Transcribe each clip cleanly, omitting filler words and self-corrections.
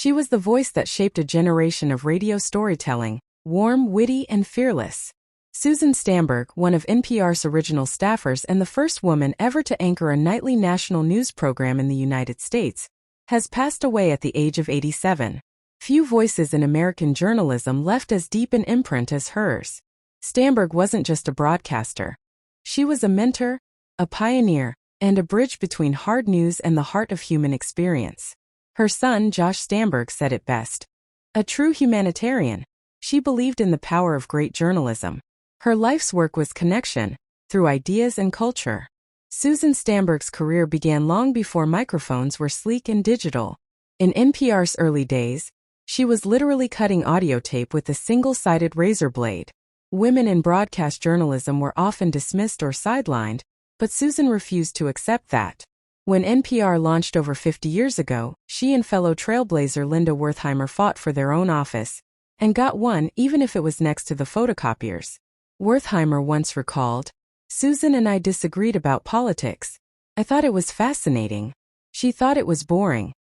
She was the voice that shaped a generation of radio storytelling, warm, witty, and fearless. Susan Stamberg, one of NPR's original staffers and the first woman ever to anchor a nightly national news program in the United States, has passed away at the age of 87. Few voices in American journalism left as deep an imprint as hers. Stamberg wasn't just a broadcaster. She was a mentor, a pioneer, and a bridge between hard news and the heart of human experience. Her son, Josh Stamberg, said it best. A true humanitarian, she believed in the power of great journalism. Her life's work was connection, through ideas and culture. Susan Stamberg's career began long before microphones were sleek and digital. In NPR's early days, she was literally cutting audio tape with a single-sided razor blade. Women in broadcast journalism were often dismissed or sidelined, but Susan refused to accept that. When NPR launched over 50 years ago, she and fellow trailblazer Linda Wertheimer fought for their own office, and got one even if it was next to the photocopiers. Wertheimer once recalled, "Susan and I disagreed about politics. I thought it was fascinating. She thought it was boring.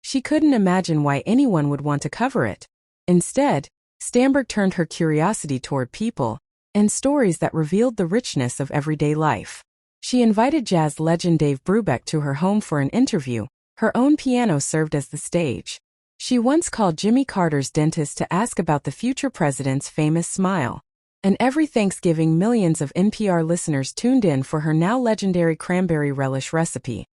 She couldn't imagine why anyone would want to cover it." Instead, Stamberg turned her curiosity toward people and stories that revealed the richness of everyday life. She invited jazz legend Dave Brubeck to her home for an interview. Her own piano served as the stage. She once called Jimmy Carter's dentist to ask about the future president's famous smile. And every Thanksgiving, millions of NPR listeners tuned in for her now legendary cranberry relish recipe.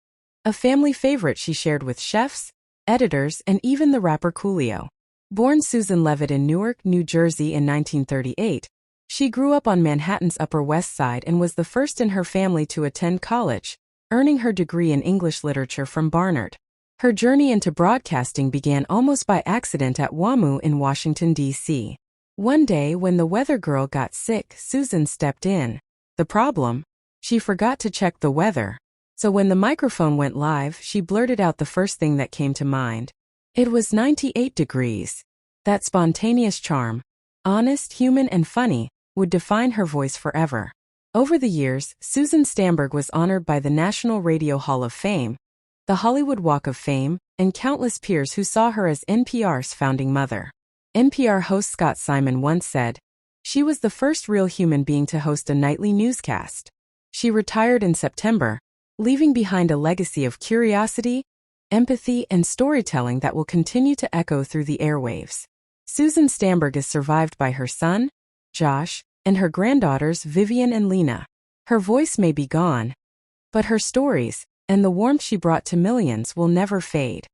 A family favorite she shared with chefs, editors, and even the rapper Coolio. Born Susan Levitt in Newark, New Jersey in 1938, she grew up on Manhattan's Upper West Side and was the first in her family to attend college, earning her degree in English literature from Barnard. Her journey into broadcasting began almost by accident at WAMU in Washington, D.C. One day when the weather girl got sick, Susan stepped in. The problem? She forgot to check the weather. So when the microphone went live, she blurted out the first thing that came to mind. It was 98 degrees. That spontaneous charm, honest, human, and funny, would define her voice forever. Over the years, Susan Stamberg was honored by the National Radio Hall of Fame, the Hollywood Walk of Fame, and countless peers who saw her as NPR's founding mother. NPR host Scott Simon once said, "She was the first real human being to host a nightly newscast." She retired in September, leaving behind a legacy of curiosity, empathy, and storytelling that will continue to echo through the airwaves. Susan Stamberg is survived by her son, Josh, and her granddaughters Vivian and Lena. Her voice may be gone, but her stories, and the warmth she brought to millions, will never fade.